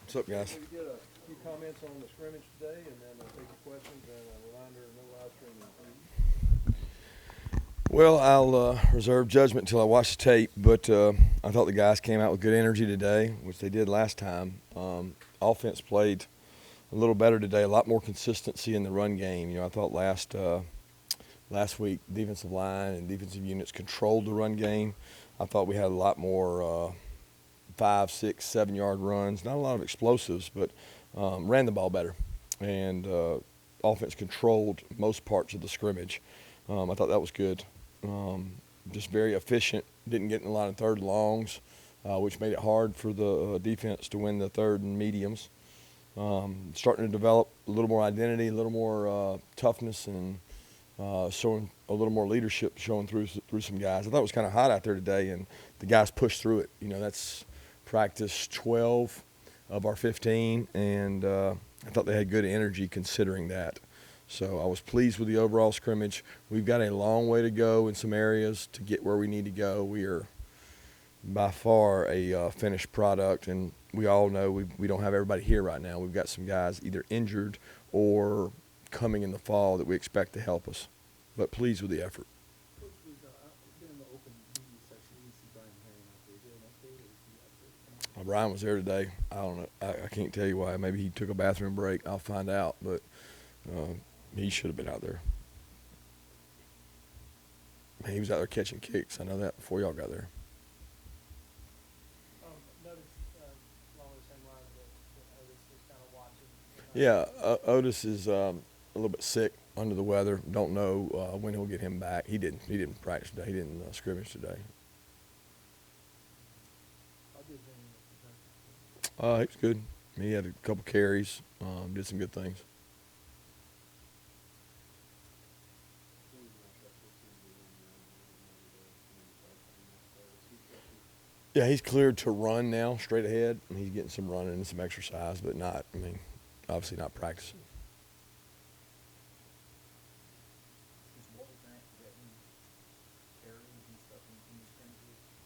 What's up, guys? We get a few comments on the scrimmage today, and then I'll take your questions, and a reminder, no live streaming, please. Well, I'll reserve judgment until I watch the tape, but I thought the guys came out with good energy today, which they did last time. Offense played a little better today, a lot more consistency in the run game. I thought last week defensive line and defensive units controlled the run game. I thought we had a lot more 5, 6, 7-yard runs. Not a lot of explosives, but ran the ball better. And offense controlled most parts of the scrimmage. I thought that was good. Just very efficient. Didn't get in a lot of third longs, which made it hard for the defense to win the third and mediums. Starting to develop a little more identity, a little more toughness, and showing a little more leadership showing through some guys. I thought it was kind of hot out there today, and the guys pushed through it. That's practice 12 of our 15, and I thought they had good energy considering that. So I was pleased with the overall scrimmage. We've got a long way to go in some areas to get where we need to go. We are by far a finished product, and we all know we don't have everybody here right now. We've got some guys either injured or coming in the fall that we expect to help us, but pleased with the effort. Coach, been in the open media section. We see Brian Herring out there. Is there an update, or is he out there? Brian was there today. I don't know. I can't tell you why. Maybe he took a bathroom break. I'll find out, but he should have been out there. He was out there catching kicks. I know that before y'all got there. Notice along the same line that Otis is kind of watching. Yeah, Otis is a little bit sick, under the weather. Don't know when he'll get him back. He didn't practice today. He didn't scrimmage today. How did he He was good. He had a couple carries. Did some good things. Yeah, he's cleared to run now, straight ahead, and he's getting some running and some exercise, but obviously not practicing.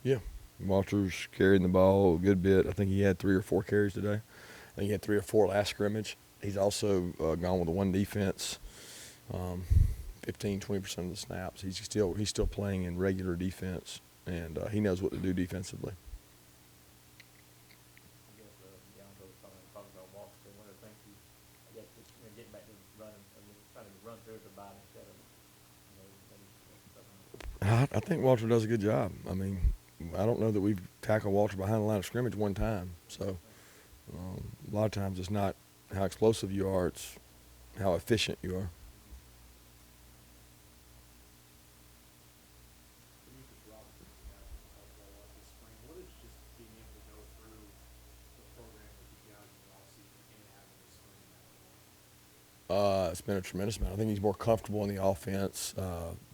Yeah, Walter's carrying the ball a good bit. I think he had 3 or 4 carries today. I think he had 3 or 4 last scrimmage. He's also gone with the one defense, 15, 20% of the snaps. He's still playing in regular defense, and he knows what to do defensively. I guess DeAndre was talking about Walker. One of the things getting back to running, trying to run through the body instead of, I think Walter does a good job. I don't know that we've tackled Walter behind the line of scrimmage one time. So a lot of times it's not how explosive you are, it's how efficient you are. What is just being able to go through the program with you guys in the offseason and having this spring? It's been a tremendous amount. I think he's more comfortable in the offense.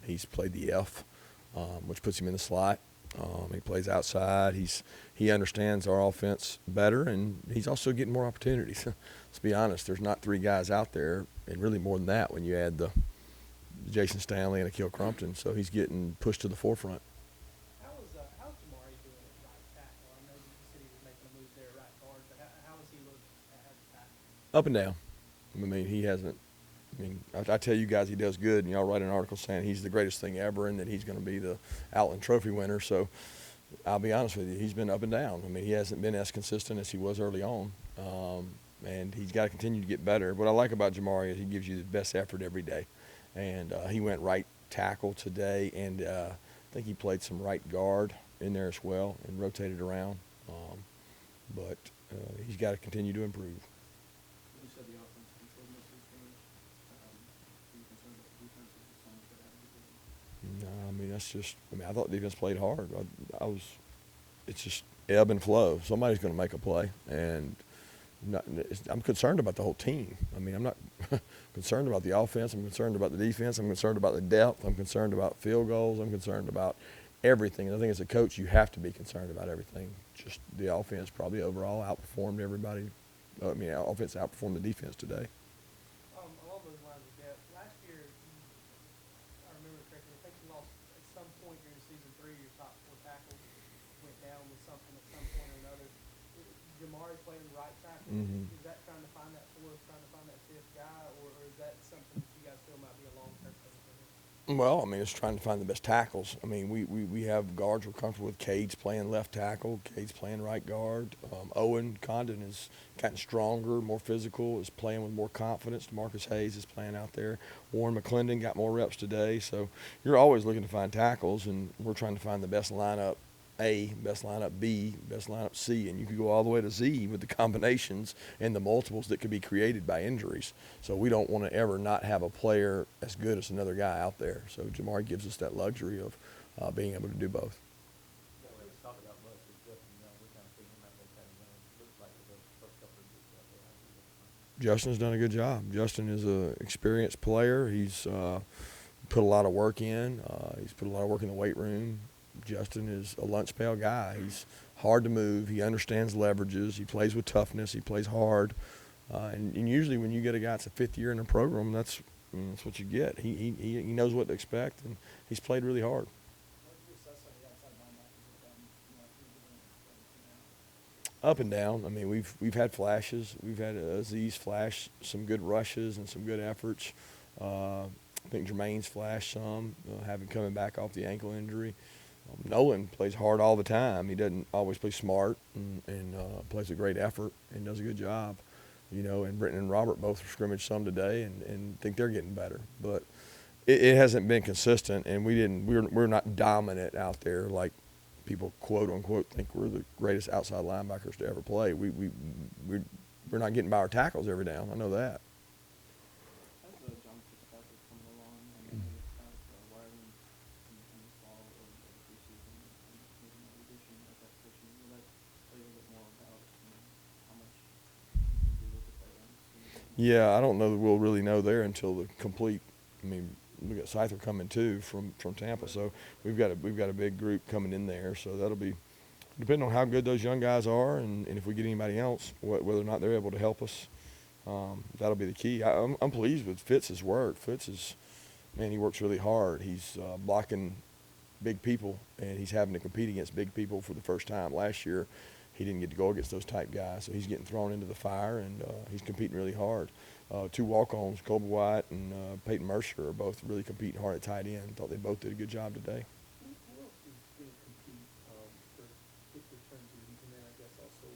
He's played the F, which puts him in the slot. He plays outside. He understands our offense better, and he's also getting more opportunities. Let's be honest, there's not 3 guys out there, and really more than that when you add the Jason Stanley and Akil Crumpton. So he's getting pushed to the forefront. How's Jamari doing at right tackle? I know you said he was making a move there at right guard, but how has he looked at tackle? Up and down. He hasn't. I tell you guys he does good, and y'all write an article saying he's the greatest thing ever and that he's going to be the Outland Trophy winner. So I'll be honest with you, he's been up and down. He hasn't been as consistent as he was early on, and he's got to continue to get better. What I like about Jamari is he gives you the best effort every day, and he went right tackle today, and I think he played some right guard in there as well and rotated around. But he's got to continue to improve. You said the offense controlled most of the scrimmage. Are you concerned about the defense? Is it something that happened to them? No, that's just. I thought defense played hard. It's just ebb and flow. Somebody's going to make a play, and I'm concerned about the whole team. I'm not concerned about the offense. I'm concerned about the defense. I'm concerned about the depth. I'm concerned about field goals. I'm concerned about everything. And I think as a coach, you have to be concerned about everything. Just the offense probably overall outperformed everybody. Offense outperformed the defense today. Along those lines of depth, last year, I remember correctly, I think you lost at some point during season 3, your top 4 tackles went down with something at some point or another. Do Jamari playing right tackle, Mhm. is that trying to find that fourth, trying to find that fifth guy, or is that something that you guys feel might be a long-term thing for him? Well, I mean, it's trying to find the best tackles. I mean, we have guards we're comfortable with. Cade's playing left tackle. Cade's playing right guard. Owen Condon is gotten stronger, more physical, is playing with more confidence. DeMarcus Hayes is playing out there. Warren McClendon got more reps today. So you're always looking to find tackles, and we're trying to find the best lineup A, best lineup B, best lineup C, and you could go all the way to Z with the combinations and the multiples that could be created by injuries. So we don't want to ever not have a player as good as another guy out there. So Jamari gives us that luxury of being able to do both. Yeah, we haven't talked about much with Justin Young. We kind of seen him out there kind of young. Looks like the first couple of years out there. How's he looking? Justin's done a good job. Justin is an experienced player. He's put a lot of work in. He's put a lot of work in the weight room. Justin is a lunch pail guy. He's hard to move. He understands leverages. He plays with toughness. He plays hard. And usually when you get a guy that's a fifth year in a program, that's what you get. He knows what to expect, and he's played really hard. Up and down. I mean, we've had flashes. We've had Aziz flash some good rushes and some good efforts. I think Jermaine's flashed some, having coming back off the ankle injury. Nolan plays hard all the time. He doesn't always play smart and plays a great effort and does a good job. You know, and Britton and Robert both scrimmaged some today and think they're getting better. But it hasn't been consistent, and we're not dominant out there like people quote unquote think we're the greatest outside linebackers to ever play. We're not getting by our tackles every down. I know that. How's John Fitzpatrick coming along? I mean, it's kind of wiring in the fall or the preseason and maybe an addition at that position. Will that tell you a bit more about how much you can do with the tight ends? Yeah, I don't know that we'll really know there until the complete. I mean, we got Scyther coming too from Tampa, so we've got a big group coming in there. So that'll be depending on how good those young guys are, and if we get anybody else, whether or not they're able to help us. That'll be the key. I'm pleased with Fitz's work. Man, he works really hard. He's blocking big people, and he's having to compete against big people for the first time. Last year, he didn't get to go against those type guys, so he's getting thrown into the fire, and he's competing really hard. Two walk-ons, Colby White and Peyton Mercer, are both really competing hard at tight end. Thought they both did a good job today. Who else is going to compete for kick return duties? And then I guess also,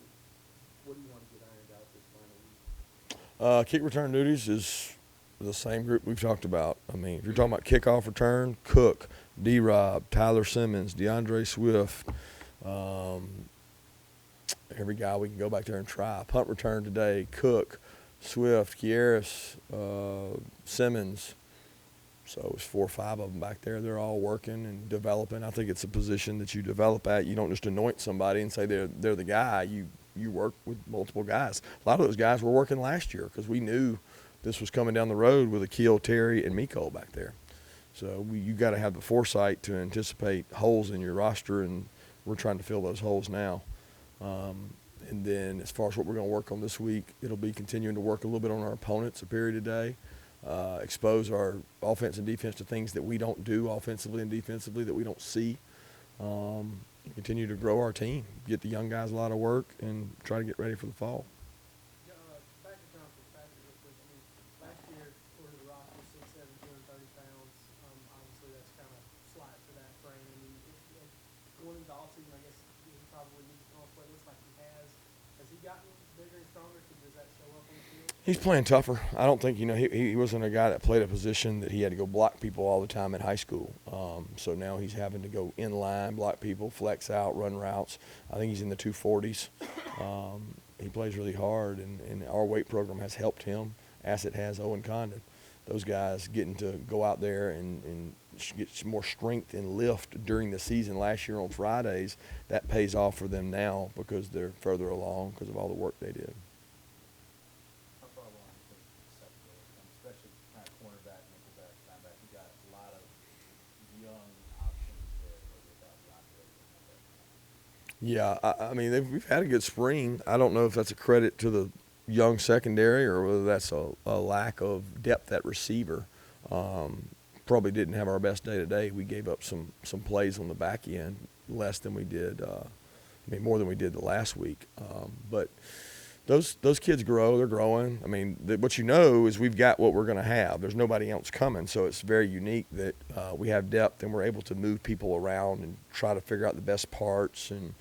what do you want to get ironed out this final week? Kick return duties is the same group we've talked about. I mean, if you're talking about kickoff return, Cook, D-Rob, Tyler Simmons, DeAndre Swift, every guy we can go back there and try. Punt return today, Cook, Swift, Kieris, Simmons. So it's 4 or 5 of them back there. They're all working and developing. I think it's a position that you develop at. You don't just anoint somebody and say they're the guy. You work with multiple guys. A lot of those guys were working last year because we knew this was coming down the road with Akil, Terry, and Miko back there. So you got to have the foresight to anticipate holes in your roster, and we're trying to fill those holes now. And then as far as what we're going to work on this week, it'll be continuing to work a little bit on our opponents a period a day, expose our offense and defense to things that we don't do offensively and defensively that we don't see, continue to grow our team, get the young guys a lot of work, and try to get ready for the fall. Back to John Fitzpatrick real quick. I mean, last year, according to the roster, 6'7", 230 pounds. Obviously, that's kind of slight for that frame. I mean, if going into the offseason, I guess he probably needs to come up what it looks like he has. Has he gotten bigger and stronger? Does that show up on the field? He's playing tougher. I don't think, he wasn't a guy that played a position that he had to go block people all the time in high school. So now he's having to go in line, block people, flex out, run routes. I think he's in the 240s. He plays really hard, and our weight program has helped him, as it has Owen Condon. Those guys getting to go out there and get some more strength and lift during the season last year on Fridays, that pays off for them now because they're further along because of all the work they did. How far along do you think the secondary is, especially kind of cornerback, nickelback, linebacker? You got a lot of young options there without DeAndre and that. Yeah, I mean, we've had a good spring. I don't know if that's a credit to the young secondary or whether that's a lack of depth at receiver. Probably didn't have our best day today. We gave up some plays on the back end, less than we did I mean, more than we did the last week. But those kids grow. They're growing. I mean, what you know is we've got what we're going to have. There's nobody else coming, so it's very unique that we have depth and we're able to move people around and try to figure out the best parts. And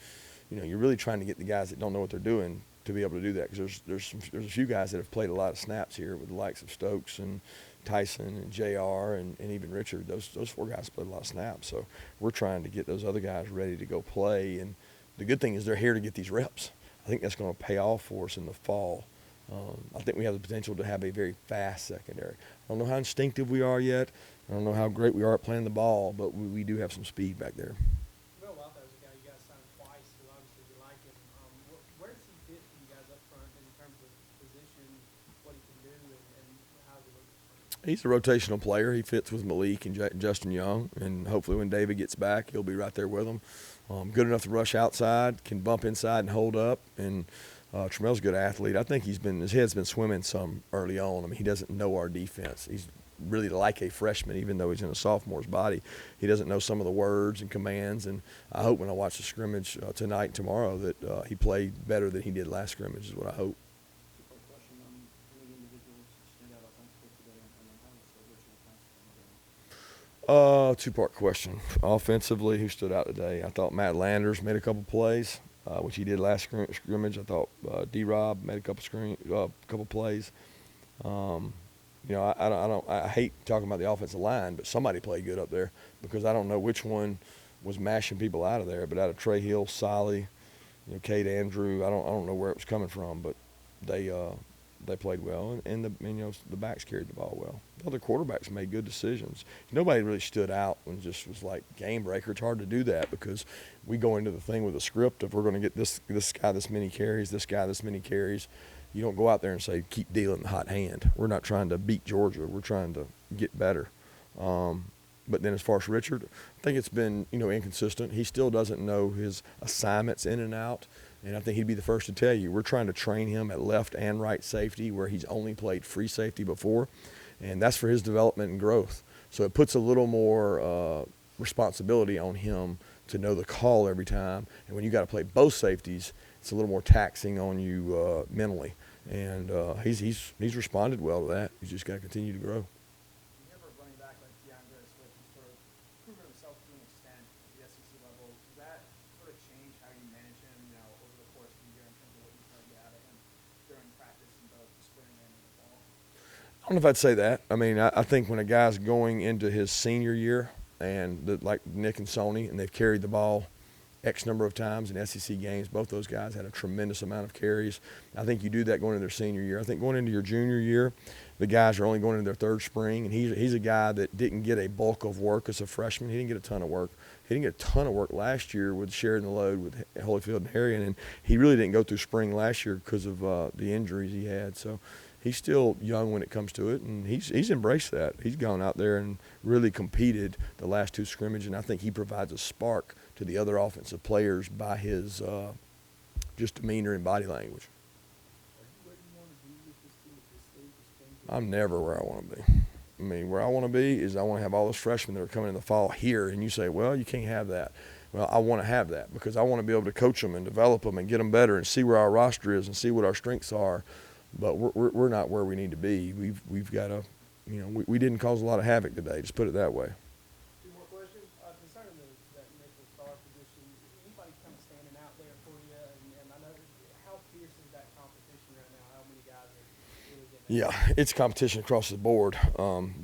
you're really trying to get the guys that don't know what they're doing to be able to do that, because there's a few guys that have played a lot of snaps here with the likes of Stokes and Tyson and JR and even Richard. Those 4 guys played a lot of snaps, so we're trying to get those other guys ready to go play. And the good thing is they're here to get these reps. I think that's going to pay off for us in the fall. I think we have the potential to have a very fast secondary. I don't know how instinctive we are yet. I don't know how great we are at playing the ball, but we do have some speed back there. Will Walthouse is a guy you guys signed twice, so obviously you like him. Where does he fit for you guys up front in terms of position, what he can do, and how does he look at front? He's a rotational player. He fits with Malik and Justin Young, and hopefully when David gets back, he'll be right there with him. Good enough to rush outside, can bump inside and hold up, and Tramel's a good athlete. I think his head's been swimming some early on. I mean, he doesn't know our defense. He's really like a freshman, even though he's in a sophomore's body. He doesn't know some of the words and commands, and I hope when I watch the scrimmage tonight and tomorrow that he played better than he did last scrimmage is what I hope. Two-part question, any individuals stand out offensively today, and then how was Richard offensively? Two-part question. Offensively, who stood out today? I thought Matt Landers made a couple plays, which he did last scrimmage. I thought D-Rob made a couple plays. I hate talking about the offensive line, but somebody played good up there, because I don't know which one was mashing people out of there. But out of Trey Hill, Solly, Cade Andrew, I don't know where it was coming from, but they played well, and the backs carried the ball well. The other quarterbacks made good decisions. Nobody really stood out and just was like game breaker. It's hard to do that because we go into the thing with a script of we're going to get this guy this many carries, this guy this many carries. You don't go out there and say keep dealing the hot hand. We're not trying to beat Georgia. We're trying to get better. But then as far as Richard, I think it's been inconsistent. He still doesn't know his assignments in and out. And I think he'd be the first to tell you, we're trying to train him at left and right safety where he's only played free safety before. And that's for his development and growth. So it puts a little more responsibility on him to know the call every time. And when you got to play both safeties, it's a little more taxing on you mentally. And he's responded well to that. He's just got to continue to grow. You have a running back like DeAndre Swift who's sort of proven himself to an extent at the SEC level. Does that sort of change how you manage him, over the course of the year in terms of what you try to get out of him during practice in both the spring and in the fall? I don't know if I'd say that. I mean, I think when a guy's going into his senior year, and like Nick and Sony, and they've carried the ball X number of times in SEC games, both those guys had a tremendous amount of carries. I think you do that going into their senior year. I think going into your junior year, the guys are only going into their third spring, and he's a guy that didn't get a bulk of work as a freshman. He didn't get a ton of work. He didn't get a ton of work last year with sharing the load with Holyfield and Harrion, and he really didn't go through spring last year because of the injuries he had. So he's still young when it comes to it, and he's embraced that. He's gone out there and really competed the last 2 scrimmages, and I think he provides a spark to the other offensive players by his just demeanor and body language. Are you where you want to be with this team at this stage of spring? I'm never where I want to be. I mean, where I want to be is I want to have all those freshmen that are coming in the fall here, and you say, well, you can't have that. Well, I want to have that because I want to be able to coach them and develop them and get them better and see where our roster is and see what our strengths are. But we're not where we need to be. We've got to, we didn't cause a lot of havoc today. Just put it that way. 2 more questions. Concerning that nickel star position, anybody kind of standing out there for you? And I know how fierce is that competition right now? How many guys are really getting Yeah, it's competition across the board.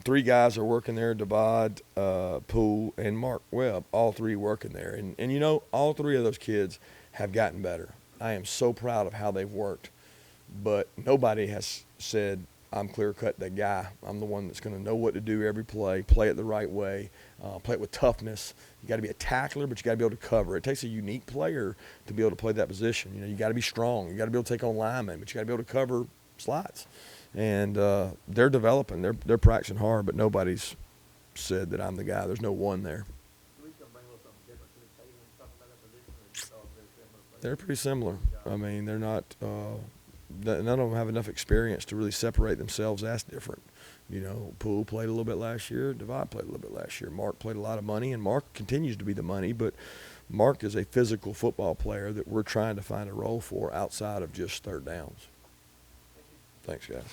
3 guys are working there: Devad, Poole, and Mark Webb. All 3 working there, and all 3 of those kids have gotten better. I am so proud of how they've worked. But nobody has said, I'm clear-cut that guy. I'm the one that's going to know what to do every play it the right way, play it with toughness. You got to be a tackler, but you got to be able to cover. It takes a unique player to be able to play that position. You got to be strong. You got to be able to take on linemen, but you got to be able to cover slots. And they're developing. They're practicing hard, but nobody's said that I'm the guy. There's no one there. At least gonna bring a little something different to the table when you're talking about that position, or just all very similar. They're pretty similar. I mean, they're not none of them have enough experience to really separate themselves as different. Poole played a little bit last year. Devad played a little bit last year. Mark played a lot of money, and Mark continues to be the money. But Mark is a physical football player that we're trying to find a role for outside of just third downs. Thanks, guys.